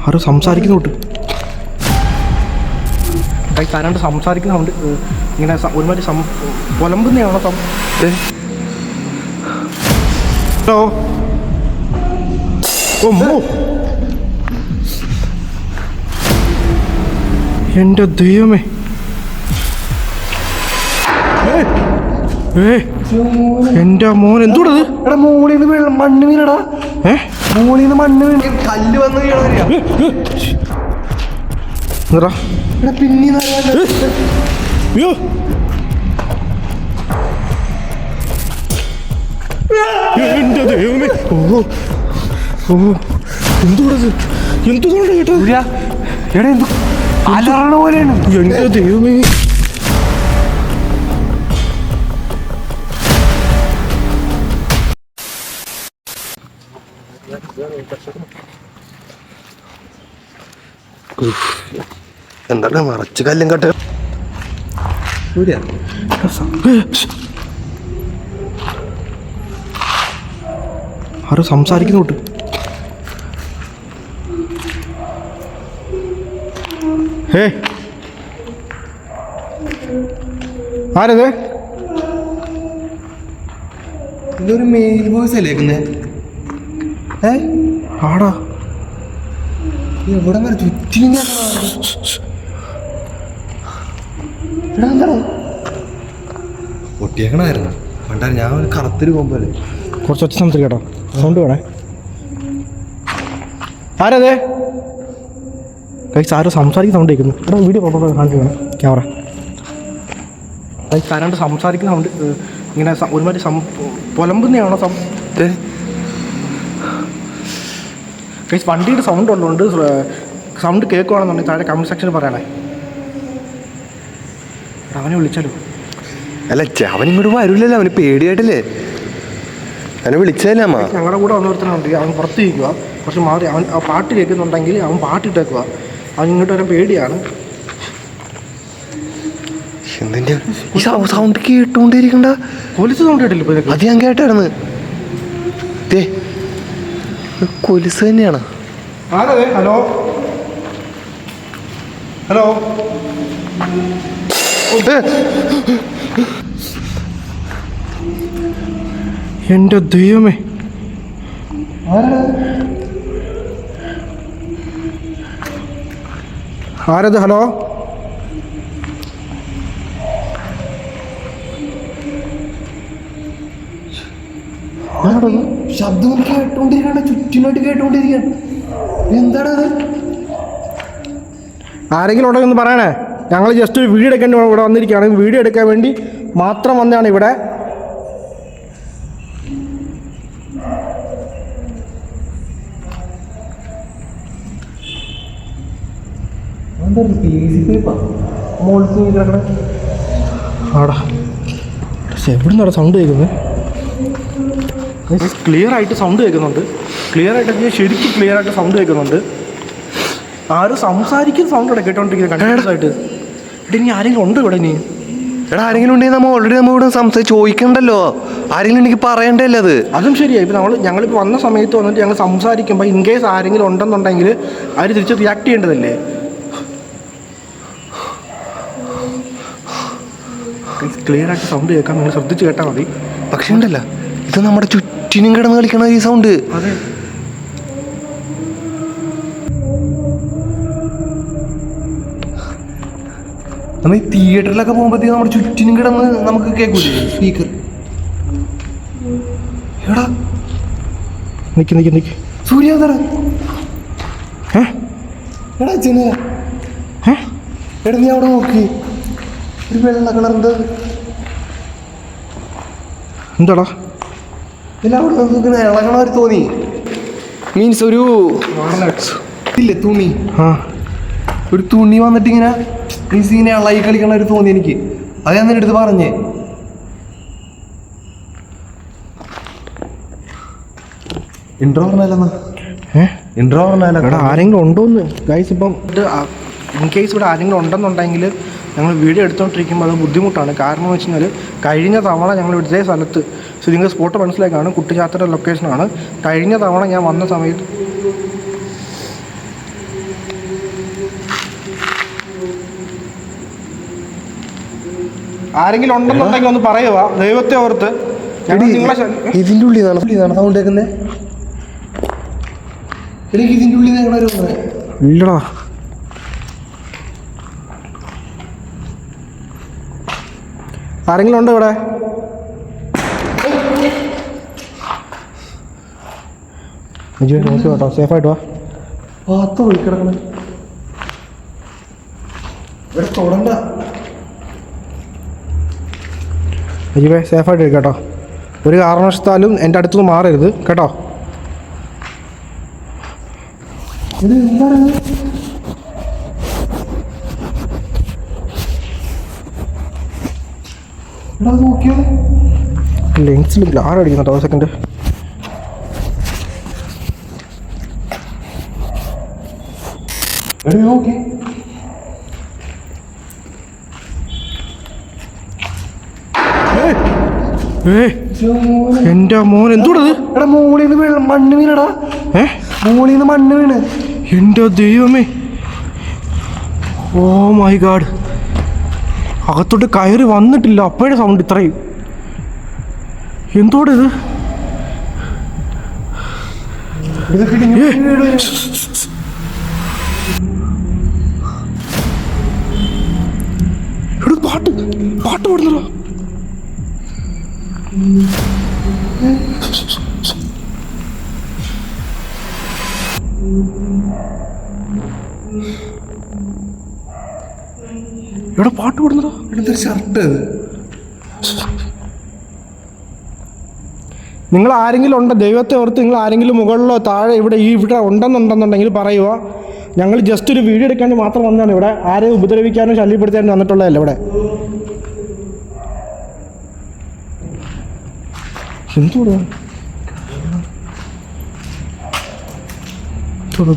ആരോ സംസാരിക്കുന്നുണ്ട്. ആരാണ്ട് സംസാരിക്കുന്നുണ്ട്. ഇങ്ങനെ ഒരുമാതിരി പുലമ്പുന്നതാണോ? ഹലോ. എൻ്റെ ദൈവമേ. എൻ്റെ മോൻ എന്തുകൊണ്ടത്? എടാ മോളിന്ന് മണ്ണ് വീണടാ. മോളിന്ന് മണ്ണ് വീണ് കല്ല് വന്ന് വീണ. പിന്നെ എൻ്റെ ദൈവമേ. എന്തുകൊണ്ടത്? എന്തുകൊണ്ട് കേട്ടോ? എടാ എന്ത് അലറണ പോലെയാണ്. എൻ്റെ ദൈവമേ. എന്താണ് മറച്ച് കല്ലും കട്ട്. ആരോ സംസാരിക്കുന്നുണ്ട്. ആരത്? ഇതൊരു മെയിൽ വോയിസ് അല്ലേക്കുന്നേ? ആടാ എവിടെ വരെ ചുറ്റിനും പൊട്ടിയേക്കണായിരുന്നു. പണ്ടാ ഞാൻ ഒരു കറുത്തൊരു കൊമ്പല്ലേ. കുറച്ച് ഒച്ച സംസാരിക്കട്ടോ. സൗണ്ട് വേണേ. ആരതേ? ആരോ സംസാരിക്കുന്ന സൗണ്ട് കേൾക്കുന്നു. എടാ വീഡിയോ കാണിച്ചു വേണം ക്യാമറ. ആരാണ്ട് സംസാരിക്കുന്ന സൗണ്ട്. ഇങ്ങനെ ഒരുമാതിരി പുലമ്പുന്നതാണോ? വണ്ടിയുടെ സൗണ്ട് ഉള്ളതുകൊണ്ട് സൗണ്ട് കേൾക്കുകയാണെന്നുണ്ടെങ്കിൽ താഴെ കമൻറ്റ് സെക്ഷനിൽ പറയണേ. അവനെ വിളിച്ചാലോ? അല്ല അവനിങ്ങോട്ട് വരൂലല്ലോ, അവന് പേടിയായിട്ടല്ലേ അവനെ വിളിച്ചതല്ലേ അമ്മ. ഞങ്ങളുടെ കൂടെ വന്നൊരുത്തനുണ്ട്, അവൻ പുറത്ത് ഇരിക്കുക, കുറച്ച് മാറി. അവൻ ആ പാട്ട് കേൾക്കുന്നുണ്ടെങ്കിൽ അവൻ പാട്ടിട്ടേക്കുക. അവൻ ഇങ്ങോട്ട് വരാൻ പേടിയാണ്. സൗണ്ട് കേട്ടോണ്ടിരിക്കണ്ട. പോലീസ് സൗണ്ട് കേട്ടില്ല ഇപ്പോൾ? അത് ഞാൻ കേട്ടായിരുന്നു. കൊലുസ് തന്നെയാണ്. ആരതെ? Hello hello. എൻ്റെ ദൈവമേ. ആരത്? ഹലോ. ശബ്ദം കേട്ടോണ്ടിരിക്കണ്ട, ചുറ്റിനോട്ട് കേട്ടോണ്ടിരിക്കാൻ. എന്താണത്? ആരെങ്കിലും ഉണ്ടെങ്കിൽ ഒന്ന് പറയണേ. ഞങ്ങൾ ജസ്റ്റ് ഒരു വീഡിയോ എടുക്കാൻ ഇവിടെ വന്നിരിക്കുകയാണ്. വീഡിയോ എടുക്കാൻ വേണ്ടി മാത്രം വന്നതാണ് ഇവിടെ. ആടാ എവിടെ നിന്നാണ് സൗണ്ട് കേൾക്കുന്നത്? ക്ലിയർ ആയിട്ട് സൗണ്ട് കേൾക്കുന്നുണ്ട്. ക്ലിയർ ആയിട്ട് ശരിക്കും ക്ലിയർ ആയിട്ട് സൗണ്ട് കേൾക്കുന്നുണ്ട്. ആരും സംസാരിക്കുന്ന സൗണ്ട് ഇവിടെ കേട്ടോണ്ടിരിക്കുന്നത് കണ്ടിന്യൂസ് ആയിട്ട്. ഇനി ആരെങ്കിലും ഉണ്ട് ഇവിടെ? ഇനി എടാ ആരെങ്കിലും ഉണ്ടെങ്കിൽ നമ്മൾ ഓൾറെഡി നമ്മളിവിടെ ചോദിക്കണ്ടല്ലോ. ആരെങ്കിലും എനിക്ക് പറയണ്ടല്ലോ. അതും ശരിയായി. ഇപ്പം ഞങ്ങളിപ്പോൾ വന്ന സമയത്ത് വന്നിട്ട് ഞങ്ങൾ സംസാരിക്കുമ്പോൾ ഇൻ കേസ് ആരെങ്കിലും ഉണ്ടെന്നുണ്ടെങ്കിൽ അവർ തിരിച്ച് റിയാക്ട് ചെയ്യേണ്ടതല്ലേ? ക്ലിയർ ആയിട്ട് സൗണ്ട് കേൾക്കാൻ നിങ്ങൾ ശ്രദ്ധിച്ച് കേട്ടാൽ മതി. പക്ഷേ ഉണ്ടല്ല, ഇത് നമ്മുടെ ചുറ്റിനും കിടന്ന് കളിക്കണ ഈ സൗണ്ട്. അതെ. നമ്മൾ ഈ തിയേറ്ററിലൊക്കെ പോകുമ്പോഴത്തേക്ക് നമ്മുടെ ചുറ്റിനും കിടന്ന് നമുക്ക് കേൾക്കൂലേ സ്പീക്കർ? എടാ നിക്ക് സൂര്യ എടാ ചെന്നൈ. എടാ നീ അവിടെ നോക്കി, ഒരു വെള്ള കളറിൻ്റെ എന്താടാ? ഇല്ല അവിടെ നോക്കുന്ന ഇളകണവർ തോന്നി. മീൻസ് ഒരു ഇല്ലേ തുണി, ഒരു തുണി വന്നിട്ട് ഇങ്ങനെ മീൻസ് ഇങ്ങനെ ഇളകി കളിക്കണ ഒരു തോന്നി എനിക്ക്. അത് ഞാൻ നിന്റെ അടുത്ത് പറഞ്ഞേ. ഇൻട്രോ പറഞ്ഞാലെന്നാ? ഇൻട്രോ പറഞ്ഞാലോ? ആരെങ്കിലും ഉണ്ടോന്ന് ഗൈസ്? ഇപ്പം ഇൻ കേസ് ഇവിടെ ആരെങ്കിലും ഉണ്ടെന്നുണ്ടെങ്കിൽ ഞങ്ങൾ വീഡിയോ എടുത്തുകൊണ്ടിരിക്കുമ്പോൾ അത് ബുദ്ധിമുട്ടാണ്. കാരണം എന്ന് വെച്ച് കഴിഞ്ഞാൽ കഴിഞ്ഞ തവണ ഞങ്ങൾ ഇതേ സ്ഥലത്ത് നിങ്ങൾ സ്പോട്ട് മനസ്സിലാക്കാണ്, കുട്ടിച്ചാത്തയുടെ ലൊക്കേഷനാണ്. കഴിഞ്ഞ തവണ ഞാൻ വന്ന സമയത്ത് ആരെങ്കിലും ഉണ്ടെന്നുണ്ടെങ്കിൽ ഒന്ന് പറയുക, ദൈവത്തെ ഓർത്ത്. ഇതിൻ്റെ ഉള്ളിൽ സൗണ്ട് കേൾക്കുന്നത്. എനിക്ക് ഇതിൻ്റെ ഉള്ളിൽ ഇല്ലടാ. ആരെങ്കിലും ഉണ്ടോ ഇവിടെ? നോക്കി കേട്ടോ, സേഫായിട്ട് വാ. പാത്രം ഒഴിക്കിടക്കണം ഇവിടെ തൊടണ്ട. അജീവേ സേഫായിട്ട് ഇരിക്കും കേട്ടോ. ഒരു കാരണവശാലും എൻ്റെ അടുത്തുനിന്ന് മാറരുത് കേട്ടോ. ഇത് എന്താണ്? നോക്കിയത് ലെൻസിൽ ഗ്ലാർ അടിക്കുന്നു കേട്ടോ. സെക്കൻഡ് നോക്കി. എൻ്റെ മോൻ എന്തോടത്? എടാ മോളിന്ന് മണ്ണ് വീണടാ. മോളിന്ന് മണ്ണ് വീണ്. എൻ്റെ ദൈവമേ, ഓ മൈ ഗാഡ്. അകത്തോട്ട് കയറി വന്നിട്ടില്ല, അപ്പോഴേ സൗണ്ട് ഇത്രയും. എന്തോടത്? പാട്ട് പാട്ട് പാടുന്നോ? ഇവിടെ പാട്ട് പാടുന്നോ? ഇവിടെ ഷർട്ട്. നിങ്ങൾ ആരെങ്കിലും ഉണ്ടോ? ദൈവത്തെ ഓർത്ത് നിങ്ങൾ ആരെങ്കിലും മുകളിലോ താഴെ ഇവിടെ ഉണ്ടെന്നുണ്ടെന്നുണ്ടെങ്കിൽ പറയുക. ഞങ്ങൾ ജസ്റ്റ് ഒരു വീഡിയോ എടുക്കാൻ മാത്രം വന്നതാണ്. ഇവിടെ ആരെയും ഉപദ്രവിക്കാനോ ശല്യപ്പെടുത്താനോ വന്നിട്ടുള്ളതല്ല ഇവിടെ. എന്തോടാ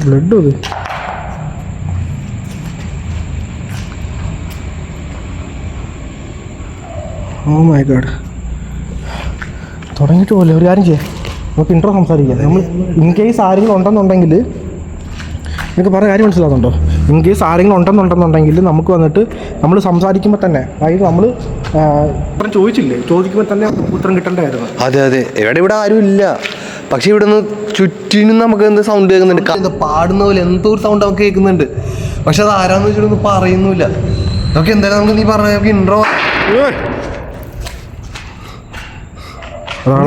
ബ്ലഡ്? അത് ഓ മൈ ഗാഡ്. തുടങ്ങിയിട്ട് പോലെ ഒരു കാര്യം ചെയ്യാം, നമുക്ക് ഇൻട്രോ സംസാരിക്കാം. നമ്മൾ ഇൻ കേസ് ആരെങ്കിലും ഉണ്ടെന്നുണ്ടെങ്കിൽ നിങ്ങൾക്ക് പറഞ്ഞ കാര്യം മനസ്സിലാകുന്നുണ്ടോ? ഇൻ കേസ് ആരെങ്കിലും ഉണ്ടെന്നുണ്ടെന്നുണ്ടെങ്കിൽ നമുക്ക് വന്നിട്ട് നമ്മൾ സംസാരിക്കുമ്പോൾ തന്നെ, അതായത് നമ്മൾ ചോദിച്ചില്ലേ, ചോദിക്കുമ്പോൾ തന്നെ ഉത്തരം കിട്ടേണ്ടതായിരുന്നു. അതെ അതെ, ഇവിടെ ആരും ഇല്ല. പക്ഷെ ഇവിടെ നിന്ന് ചുറ്റിനും നമുക്ക് എന്ത് സൗണ്ട് കേൾക്കുന്നുണ്ട്. പാടുന്ന പോലെ എന്തോ ഒരു സൗണ്ട് നമുക്ക് കേൾക്കുന്നുണ്ട്. പക്ഷെ അത് ആരാന്ന് വെച്ചിട്ടൊന്നും പറയുന്നില്ല. നമുക്ക് എന്തായാലും നമുക്ക് നീ പറഞ്ഞ നമുക്ക് ഇൻട്രോ ഇവിടെ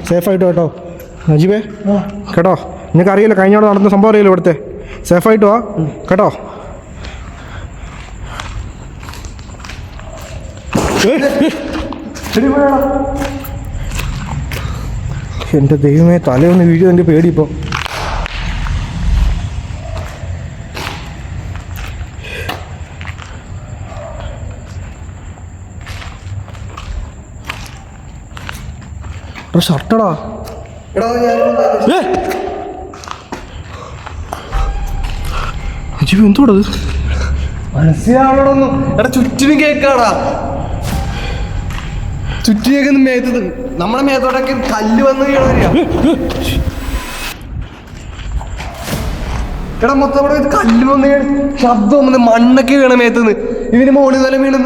സേഫായിട്ട് കേട്ടോ നജീബേ കേട്ടോ. നിങ്ങൾക്ക് അറിയില്ല കഴിഞ്ഞ നടന്ന സംഭവം അറിയില്ല ഇവിടുത്തെ. സേഫായിട്ട് വാ കേട്ടോ. എൻ്റെ ദൈവമേ, തലയൊന്ന് വീഡിയോ എൻ്റെ പേടി ഇപ്പോൾ. ഷർട്ടടാ. എന്തോടത്? മനസ്സിലാവണോന്നും എടാ, ചുറ്റിനും കേക്കാടാ. ചുറ്റി കേൾക്കുന്ന മേത്തത് നമ്മുടെ മേത്തോട്ടൊക്കെ കല്ല് വന്ന് വീണ. എടാ മൊത്തം ഇവിടെ കല്ല് വന്ന് ശബ്ദം വന്ന് മണ്ണൊക്കെ വീണ മേത്തുനിന്ന്. ഇതിന് മോളിൽ നില വീണ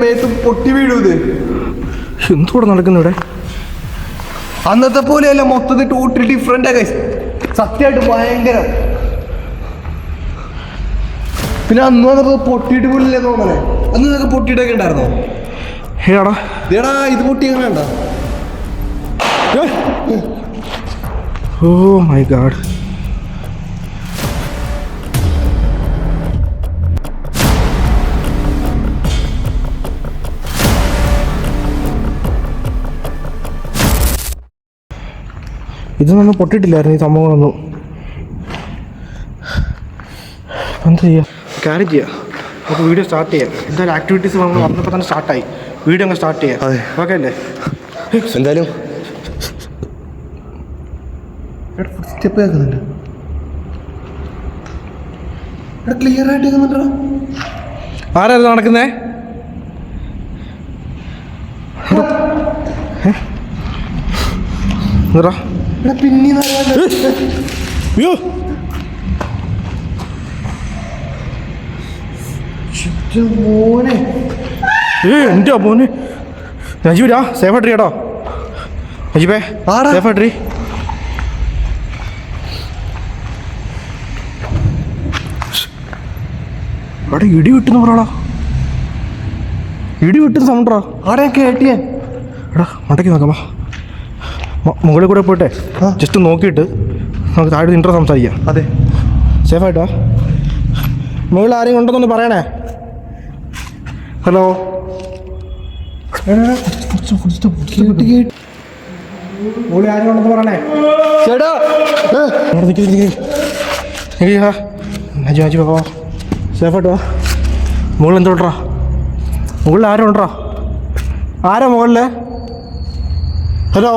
മേത്ത് പൊട്ടി വീഴുന്നത്. എന്തോടെ നടക്കുന്നു ഇവിടെ? അന്നത്തെ പോലെയല്ല, മൊത്തത്തിൽ ടോട്ടലി ഡിഫറെന്റ് ആയി. സത്യമായിട്ട് ഭയങ്കര. പിന്നെ അന്ന് വന്നത് പൊട്ടിയിട്ട് പോലില്ലേ തോന്നണേ. അന്ന് നിനക്ക് പൊട്ടിയിട്ടൊക്കെ ഉണ്ടായിരുന്നോ? ഏടാ ഇതേടാ, ഇത് പൊട്ടി അങ്ങനെ ഉണ്ടോ? Oh my god. ഇതൊന്നും പൊട്ടിയിട്ടില്ലായിരുന്നു ഈ സംഭവങ്ങളൊന്നും. എന്താ ചെയ്യുക? കാര്യം ചെയ്യാം, നമുക്ക് വീഡിയോ സ്റ്റാർട്ട് ചെയ്യാം. എന്തായാലും ആക്ടിവിറ്റീസ് നമ്മൾ വന്നപ്പോൾ തന്നെ സ്റ്റാർട്ടായി. വീഡിയോ അങ്ങ് സ്റ്റാർട്ട് ചെയ്യാം. ഓക്കെ അല്ലേ? എന്തായാലും സ്റ്റെപ്പ് കേൾക്കുന്നുണ്ട്. ഇവിടെ ക്ലിയർ ആയിട്ട് കേൾക്കുന്നുണ്ടോ? ആരാ ഇത് നടക്കുന്നേ? പിന്നെ അയ്യോ മോനെ എൻ്റെ മോനെ നജീബിരാ സേഫായിട്ടിരി കേട്ടോ. നജീബേ സേഫായിട്ടിരി. അവിടെ ഇടി വിട്ടുന്ന് പറയടാ, ഇടി വിട്ടുന്ന സൗണ്ടറാ. ആടെ കേട്ടിയേ. എടാ മണ്ടയ്ക്ക് നോക്കാം, മുകളിൽ കൂടെ പോയിട്ടെ ജസ്റ്റ് നോക്കിയിട്ട് നമുക്ക് താഴെ നിന്നിട്ട് സംസാരിക്കാം. അതെ സേഫായിട്ടാ. മുകളിൽ ആരെങ്കിലും ഉണ്ടെന്നൊന്ന് പറയണേ. ഹലോ മുകളിൽ ആരും ഉണ്ടെന്ന് പറയണേ. ചേട്ടാ നജു നജു വാ, സേഫായിട്ട് വാ. മുകളിൽ എന്തോട്ടാ? മുകളിൽ ആരും ഉണ്ടോ? ആരാ മുകളിൽ? ഹലോ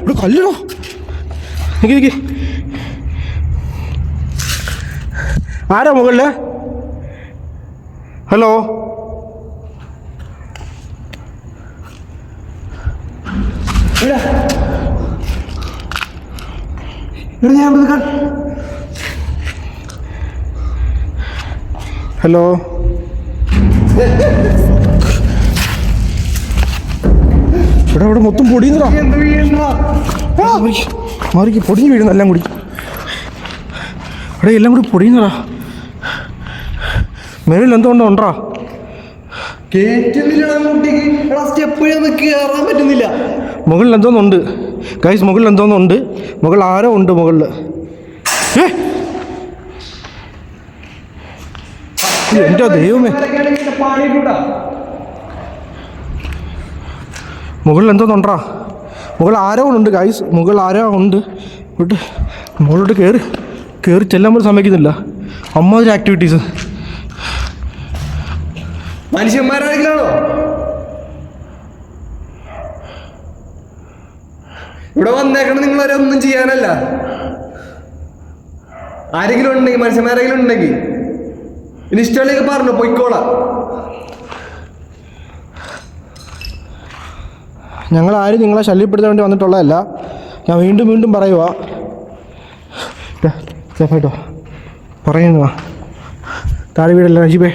ഇവിടെ കല്ലടോ. നിക്ക് ആരാ മുകളിൽ? ഹലോ ഹലോ ഇവിടെ മൊത്തം പൊടിയുന്നതാ. മാറിക്ക് പൊടിഞ്ഞു വീഴുന്ന എല്ലാം കൂടി. ഇവിടെ എല്ലാം കൂടി പൊടിയുന്നതാ. മേളിൽ എന്തുകൊണ്ടോ ഉണ്ടാ? പറ്റുന്നില്ല. മുകളിൽ എന്തോന്നുണ്ട് ഗൈസ്, മുകളിൽ എന്തോന്നുണ്ട്. മുകളിൽ ആരോ ഉണ്ട് മുകളിൽ. എൻ്റെ ദൈവമേ, മുകളിൽ എന്തോന്നുണ്ടാ? മുകളിൽ ആരോ ഉണ്ട് ഗൈസ്, മുകളിൽ ആരോ ഉണ്ട്. വിട്ട് മുകളിലോട്ട് കയറി ചെല്ലാൻ പോലും സമ്മതിക്കുന്നില്ല. അമ്മാതിരി ആക്ടിവിറ്റീസ്. മനുഷ്യന്മാരാണെങ്കിലാണോ ഇവിടെ വന്നേക്കണം? നിങ്ങളവരെ ഒന്നും ചെയ്യാനല്ല. ആരെങ്കിലും ഉണ്ടെങ്കിൽ, മനുഷ്യന്മാരെങ്കിലും ഉണ്ടെങ്കിൽ ഇനി ഇഷ്ടമുള്ളതൊക്കെ പറഞ്ഞു പൊയ്ക്കോളാം. ഞങ്ങളാരും നിങ്ങളെ ശല്യപ്പെടുത്താൻ വേണ്ടി വന്നിട്ടുള്ളതല്ല. ഞാൻ വീണ്ടും വീണ്ടും പറയുക, സേഫായിട്ടോ പറയുന്നതാ. താഴെ വീടല്ല നജീബേ.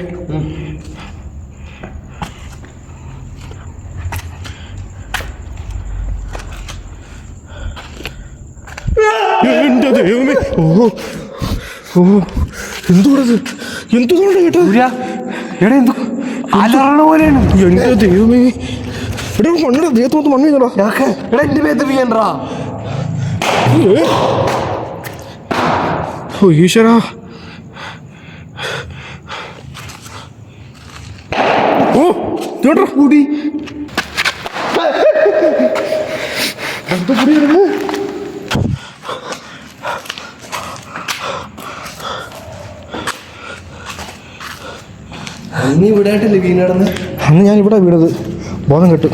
എൻ്റെ ദൈവമേ, എന്തുകൊണ്ടത് എന്തുകൊണ്ട് കേട്ടോ? എടാ എന്തു അലറണ പോലെയാണ്. എൻ്റെ ദൈവമേ, എടാ മണ്ണിടാ, ദേഹത്തോട്ട് മണ്ണ് ചെയ്തടാ. എടാ എൻ്റെ മേത്ത് വീഴണ്ടാ. ഓ ഈശ്വരാ, ഓ ചേട്ടാ കൂടി എന്താ കൂടി വരുന്നു? നീ ഇവിടെ ആയിട്ടല്ലേ വീണടന്ന്? അന്ന് ഞാൻ ഇവിടെ വീണത് ബോധം കെട്ട്.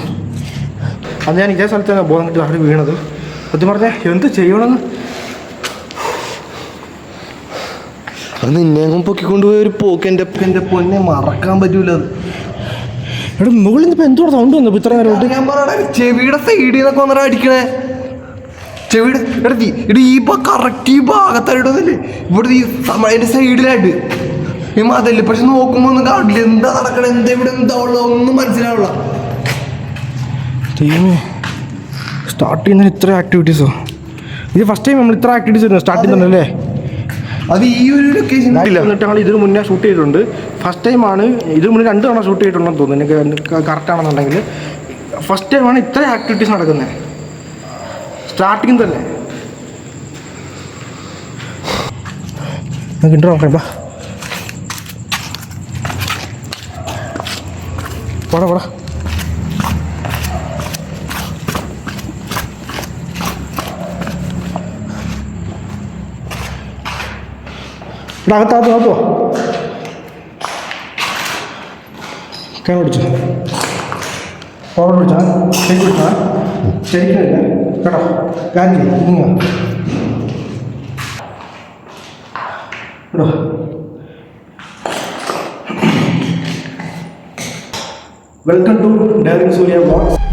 അന്ന് ഞാൻ ഇതേ സ്ഥലത്താണ് ബോധം കെട്ട് അവിടെ വീണത്. സത്യം പറഞ്ഞാൽ എന്ത് ചെയ്യണമെന്ന് അത് നിന്നെ പൊക്കിക്കൊണ്ടുപോയ ഒരു പോക്ക് എൻ്റെ പൊന്നെ മറക്കാൻ പറ്റൂല. അത് എടാ മുകളിൽ നിന്ന് ഇപ്പം എന്തോടെ സൗണ്ട് വന്നു ഇത്ര നേരമായിട്ട്? ഞാൻ പറയണ ചെവിയുടെ സൈഡിൽ നിന്നൊക്കെ വന്നിട്ട് അടിക്കണേ. ചെവിയുടെ ഇവിടെ ഈ കറക്റ്റ് ഈ ഭാഗത്തായിട്ടൊന്നല്ലേ, ഇവിടെ ഈ അതിൻ്റെ സൈഡിലായിട്ട് ഈ മതല്ലേ. പക്ഷെ നോക്കുമ്പോൾ ഒന്നും കാണില്ല. എന്താ നടക്കണേ, എന്താ ഇവിടെ എന്താ ഉള്ള ഒന്നും മനസ്സിലാവുള്ള. ദൈവമേ, സ്റ്റാർട്ട് ചെയ്യുന്നതിന് ഇത്ര ആക്ടിവിറ്റീസോ? ഇത് ഫസ്റ്റ് ടൈം നമ്മൾ ഇത്ര ആക്ടിവിറ്റീസ് വരുന്നത് സ്റ്റാർട്ട് ചെയ്യുന്നുണ്ടല്ലേ? അത് ഈ ഒരു ലൊക്കേഷൻ എന്നിട്ട് ഞങ്ങൾ ഇതിന് മുന്നേ ഷൂട്ട് ചെയ്തിട്ടുണ്ട്. ഫസ്റ്റ് ടൈമാണ്. ഇതിന് മുന്നേ 2 തവണ ഷൂട്ട് ചെയ്തിട്ടുണ്ടെന്ന് തോന്നുന്നു എനിക്ക് കറക്റ്റാണെന്നുണ്ടെങ്കിൽ. ഫസ്റ്റ് ടൈമാണ് ഇത്ര ആക്ടിവിറ്റീസ് നടക്കുന്നത് സ്റ്റാർട്ടിങ് തന്നെ. നമുക്ക് ഇൻട്രോ നോക്കാം. പോടാ പോടാ. ഇവിടെ അകത്താകത്തോ കൈ പിടിച്ചോ, പവർ പിടിച്ചാ, കൈ പിടിച്ചാ ശരിക്കില്ല കേട്ടോ. കാര്യം welcome to daring Surya vlogs.